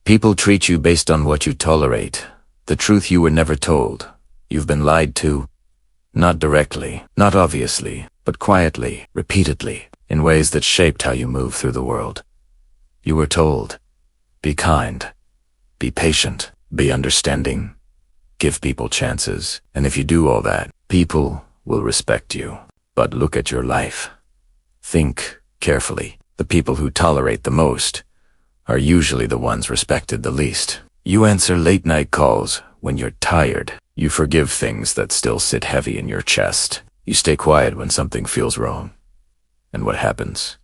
People treat you based on what you tolerate, the truth you were never told. You've been lied to. Not directly, not obviously, but quietly, repeatedly, in ways that shaped how you move through the world. You were told, be kind, be patient, be understanding, give people chances, and if you do all that, people will respect you. But look at your life. Think carefully. The people who tolerate the most are usually the ones respected the least. You answer late-night calls when you're tired. You forgive things that still sit heavy in your chest. You stay quiet when something feels wrong. And what happens?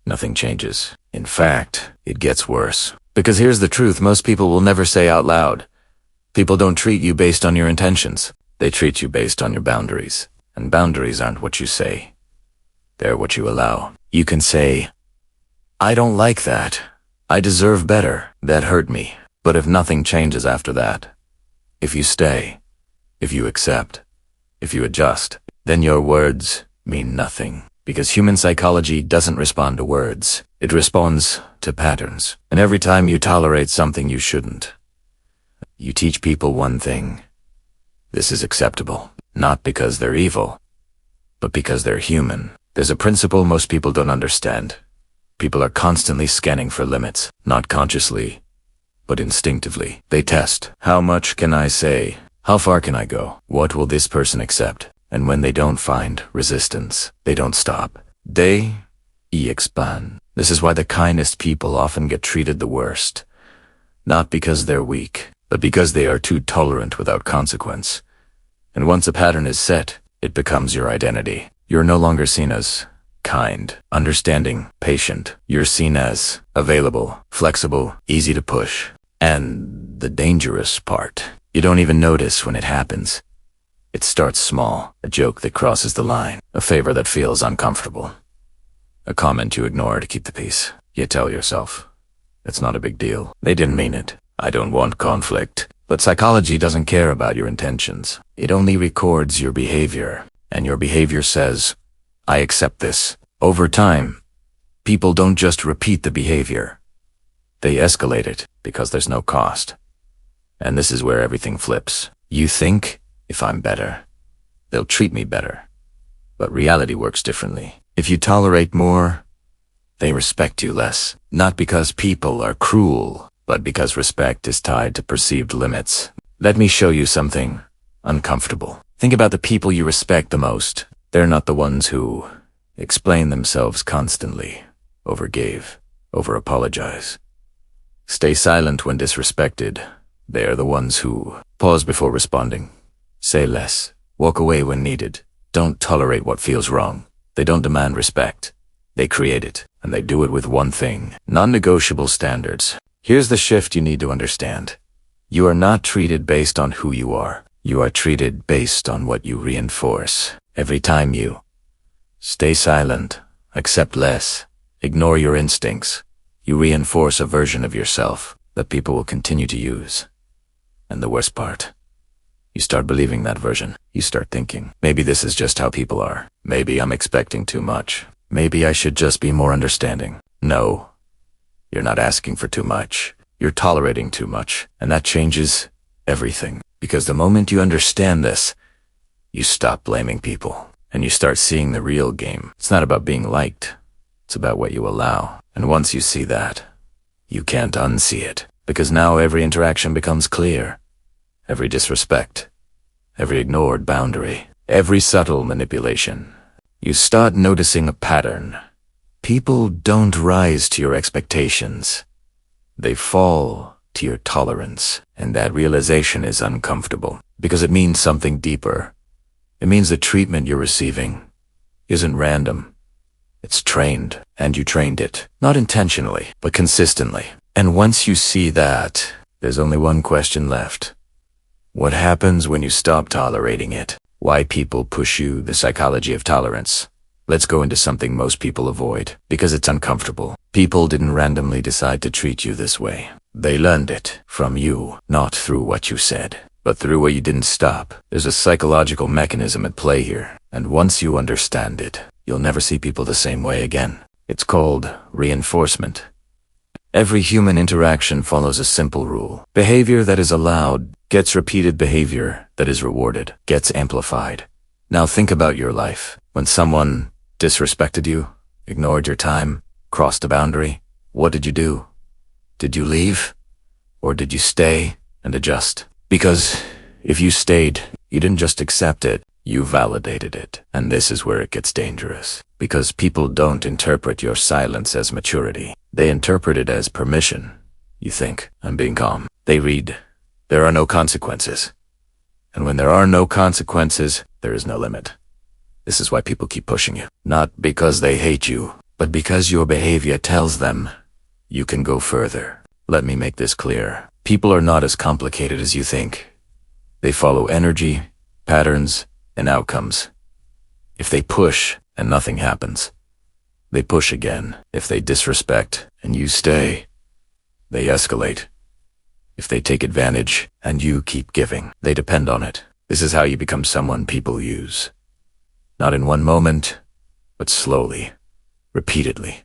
Nothing changes. In fact, it gets worse. Because here's the truth most people will never say out loud. People don't treat you based on your intentions. They treat you based on your boundaries. And boundaries aren't what you say. They're what you allow. You can say, I don't like that. I deserve better. That hurt me. But if nothing changes after that, if you stay, if you accept, if you adjust, then your words mean nothing. Because human psychology doesn't respond to words. It responds to patterns. And every time you tolerate something you shouldn't, you teach people one thing. This is acceptable. Not because they're evil, but because they're human. There's a principle most people don't understand. People are constantly scanning for limits, not consciously, but instinctively. They test. How much can I say? How far can I go? What will this person accept? And when they don't find resistance, they don't stop. They expand. This is why the kindest people often get treated the worst. Not because they're weak, but because they are too tolerant without consequence. And once a pattern is set, it becomes your identity. You're no longer seen as kind, understanding, patient. You're seen as available, flexible, easy to push. And the dangerous part, you don't even notice when it happens. It starts small, a joke that crosses the line, a favor that feels uncomfortable, a comment you ignore to keep the peace. You tell yourself, it's not a big deal. They didn't mean it. I don't want conflict. But psychology doesn't care about your intentions. It only records your behavior. And your behavior says, I accept this. Over time, people don't just repeat the behavior. They escalate it because there's no cost. And this is where everything flips. You think, if I'm better, they'll treat me better. But reality works differently. If you tolerate more, they respect you less. Not because people are cruel, but because respect is tied to perceived limits. Let me show you something uncomfortable. Think about the people you respect the most. They're not the ones who explain themselves constantly, overgave, over-apologize, stay silent when disrespected. They are the ones who pause before responding, say less, walk away when needed, don't tolerate what feels wrong. They don't demand respect. They create it, and they do it with one thing: non-negotiable standards. Here's the shift you need to understand. You are not treated based on who you are. You are treated based on what you reinforce. Every time you stay silent, accept less, ignore your instincts, you reinforce a version of yourself that people will continue to use. And the worst part, you start believing that version. You start thinking, maybe this is just how people are. Maybe I'm expecting too much. Maybe I should just be more understanding. No, you're not asking for too much. You're tolerating too much. And that changes everything. Because the moment you understand this, you stop blaming people. And you start seeing the real game. It's not about being liked. It's about what you allow. And once you see that, you can't unsee it. Because now every interaction becomes clear. Every disrespect, every ignored boundary, every subtle manipulation. You start noticing a pattern. People don't rise to your expectations. They fall to your tolerance. And that realization is uncomfortable because it means something deeper. It means the treatment you're receiving isn't random. It's trained, and you trained it. Not intentionally, but consistently. And once you see that, there's only one question left. What happens when you stop tolerating it? Why people push you, the psychology of tolerance. Let's go into something most people avoid, because it's uncomfortable. People didn't randomly decide to treat you this way. They learned it from you, not through what you said, but through what you didn't stop. There's a psychological mechanism at play here, and once you understand it, you'll never see people the same way again. It's called reinforcement. Every human interaction follows a simple rule. Behavior that is allowed gets repeated. Behavior that is rewarded gets amplified. Now think about your life. When someone disrespected you, ignored your time, crossed a boundary, what did you do? Did you leave? Or did you stay and adjust? Because if you stayed, you didn't just accept it, you validated it. And this is where it gets dangerous. Because people don't interpret your silence as maturity. They interpret it as permission. You think, I'm being calm. They read, there are no consequences. And when there are no consequences, there is no limit. This is why people keep pushing you. Not because they hate you, but because your behavior tells them you can go further. Let me make this clear. People are not as complicated as you think. They follow energy, patterns, and outcomes. If they push and nothing happens, they push again. If they disrespect and you stay, they escalate. If they take advantage and you keep giving, they depend on it. This is how you become someone people use. Not in one moment, but slowly, repeatedly,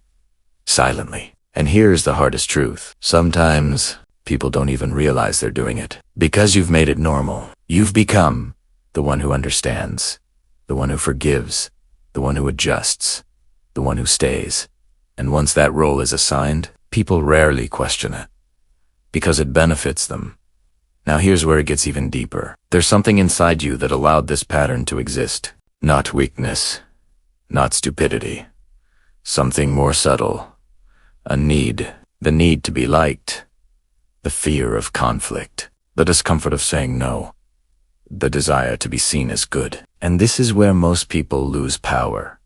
silently. And here's the hardest truth. Sometimes people don't even realize they're doing it. Because you've made it normal, you've become the one who understands, the one who forgives, the one who adjusts, the one who stays. And once that role is assigned, people rarely question it, because it benefits them. Now here's where it gets even deeper. There's something inside you that allowed this pattern to exist. Not weakness, not stupidity. Something more subtle. A need. The need to be liked. The fear of conflict. The discomfort of saying no. The desire to be seen as good. And this is where most people lose power.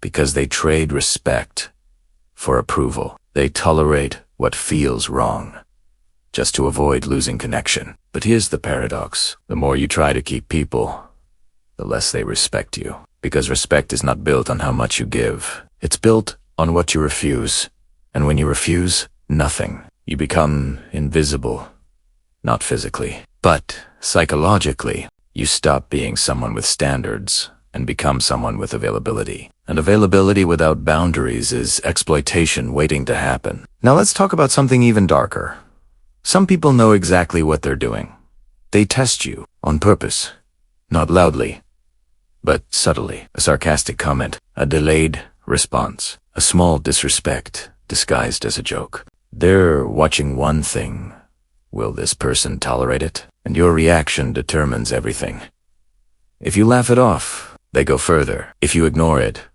Because they trade respect for approval. They tolerate what feels wrong, just to avoid losing connection. But here's the paradox. The more you try to keep people, the less they respect you. Because respect is not built on how much you give. It's built on what you refuse. And when you refuse, nothing. You become invisible. Not physically, but psychologically. You stop being someone with standards and become someone with availability. And availability without boundaries is exploitation waiting to happen. Now let's talk about something even darker. Some people know exactly what they're doing. They test you on purpose. Not loudly, but subtly. A sarcastic comment, a delayed response, a small disrespect disguised as a joke. They're watching one thing. Will this person tolerate it? And your reaction determines everything. If you laugh it off, they go further. If you ignore it,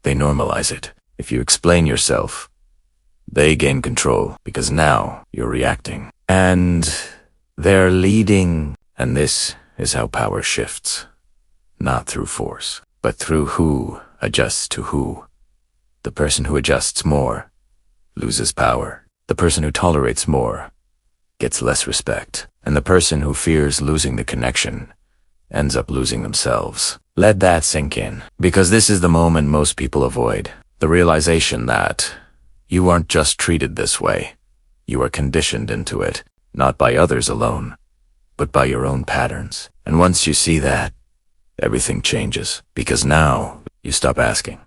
they normalize it. If you explain yourself, they gain control, because now you're reacting. And they're leading. And this is how power shifts. Not through force, but through who adjusts to who. The person who adjusts more loses power. The person who tolerates more gets less respect. And the person who fears losing the connection ends up losing themselves. Let that sink in, because this is the moment most people avoid. The realization that you aren't just treated this way. You are conditioned into it, not by others alone, but by your own patterns. And once you see that, everything changes. Because now you stop asking,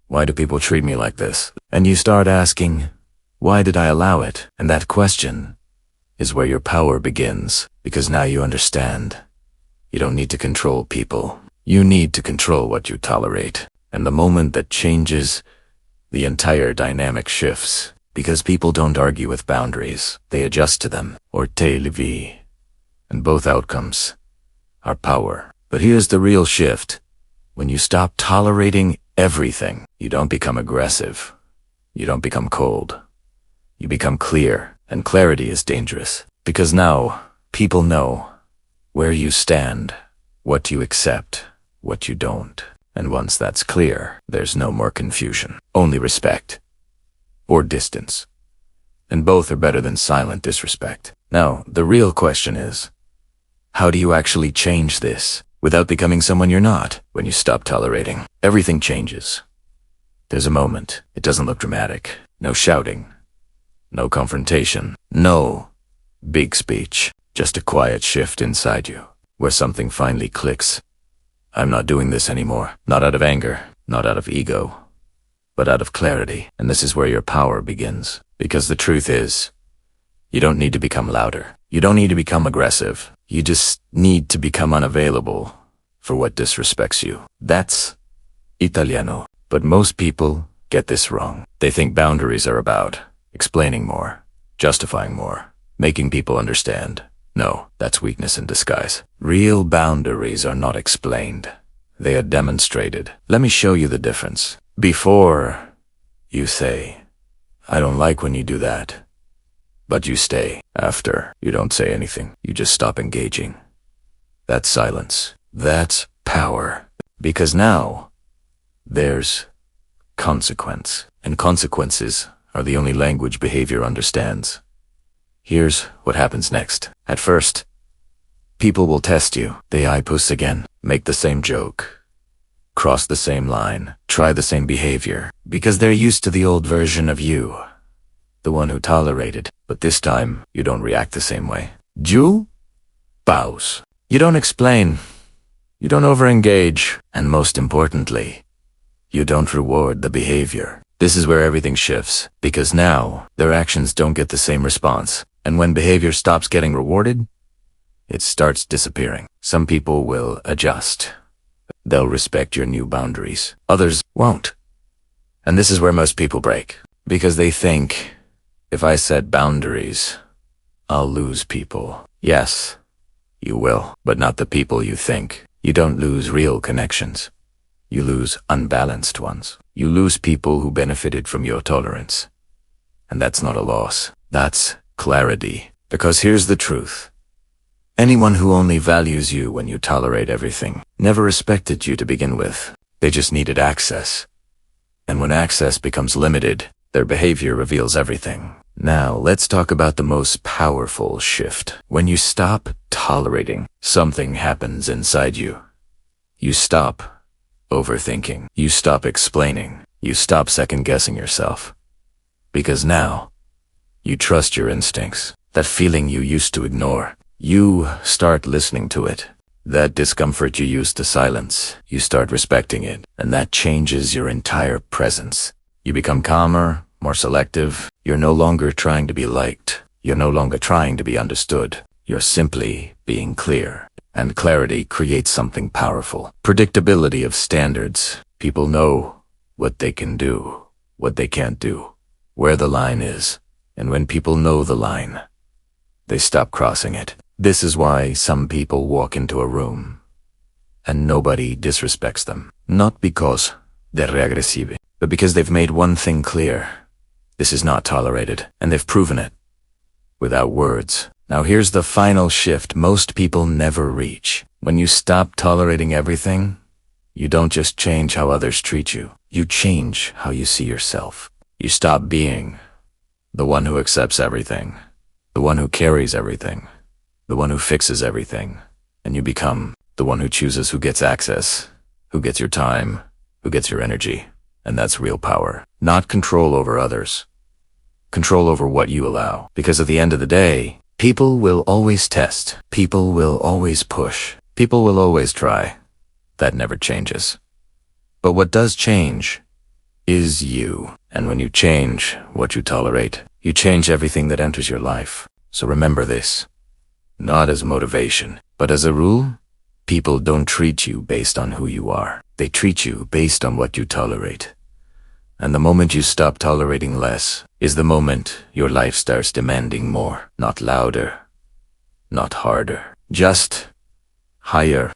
why do people treat me like this? And you start asking, why did I allow it? And that question is where your power begins. Because now you understand. You don't need to control people. You need to control what you tolerate. And the moment that changes, the entire dynamic shifts. Because people don't argue with boundaries. They adjust to them, or télévie. And both outcomes are power. But here's the real shift. When you stop tolerating everything, you don't become aggressive. You don't become cold. You become clear. And clarity is dangerous. Because now, people know where you stand, what you accept, what you don't. And once that's clear, there's no more confusion. Only respect. Or distance. And both are better than silent disrespect. Now, the real question is, how do you actually change this without becoming someone you're not? When you stop tolerating, everything changes. There's a moment. It doesn't look dramatic. No shouting. No confrontation. No big speech. Just a quiet shift inside you, where something finally clicks. I'm not doing this anymore. Not out of anger, not out of ego, but out of clarity. And this is where your power begins. Because the truth is, you don't need to become louder. You don't need to become aggressive. You just need to become unavailable for what disrespects you. That's Italiano. But most people get this wrong. They think boundaries are about explaining more, justifying more, making people understand. No, that's weakness in disguise. Real boundaries are not explained. They are demonstrated. Let me show you the difference. Before, you say, I don't like when you do that. But you stay. After, you don't say anything. You just stop engaging. That's silence. That's power. Because now, there's consequence. And consequences are the only language behavior understands. Here's what happens next. At first, people will test you. They eyepuss again, make the same joke, cross the same line, try the same behavior, because they're used to the old version of you, the one who tolerated. But this time, you don't react the same way. You bows. You don't explain. You don't overengage. And most importantly, you don't reward the behavior. This is where everything shifts, because now their actions don't get the same response. And when behavior stops getting rewarded, it starts disappearing. Some people will adjust. They'll respect your new boundaries. Others won't. And this is where most people break, because they think, if I set boundaries, I'll lose people. Yes, you will, but not the people you think. You don't lose real connections. You lose unbalanced ones. You lose people who benefited from your tolerance. And that's not a loss. That's clarity. Because here's the truth. Anyone who only values you when you tolerate everything never respected you to begin with. They just needed access. And when access becomes limited, their behavior reveals everything. Now, let's talk about the most powerful shift. When you stop tolerating, something happens inside you. You stop overthinking. You stop explaining. You stop second-guessing yourself. Because now, you trust your instincts. That feeling you used to ignore. You start listening to it. That discomfort you used to silence, you start respecting it. And that changes your entire presence. You become calmer, more selective. You're no longer trying to be liked. You're no longer trying to be understood. You're simply being clear. And clarity creates something powerful. Predictability of standards. People know what they can do, what they can't do, where the line is. And when people know the line, they stop crossing it. This is why some people walk into a room and nobody disrespects them. Not because they're regressive, but because they've made one thing clear. This is not tolerated, and they've proven it without words. Now here's the final shift most people never reach. When you stop tolerating everything, you don't just change how others treat you. You change how you see yourself. You stop being the one who accepts everything, the one who carries everything, the one who fixes everything, and you become the one who chooses who gets access, who gets your time, who gets your energy. And that's real power. Not control over others. Control over what you allow. Because at the end of the day, people will always test. People will always push. People will always try. That never changes. But what does change is you. And when you change what you tolerate, you change everything that enters your life. So remember this. Not as motivation, but as a rule, people don't treat you based on who you are. They treat you based on what you tolerate. And the moment you stop tolerating less is the moment your life starts demanding more. Not louder, not harder, just higher.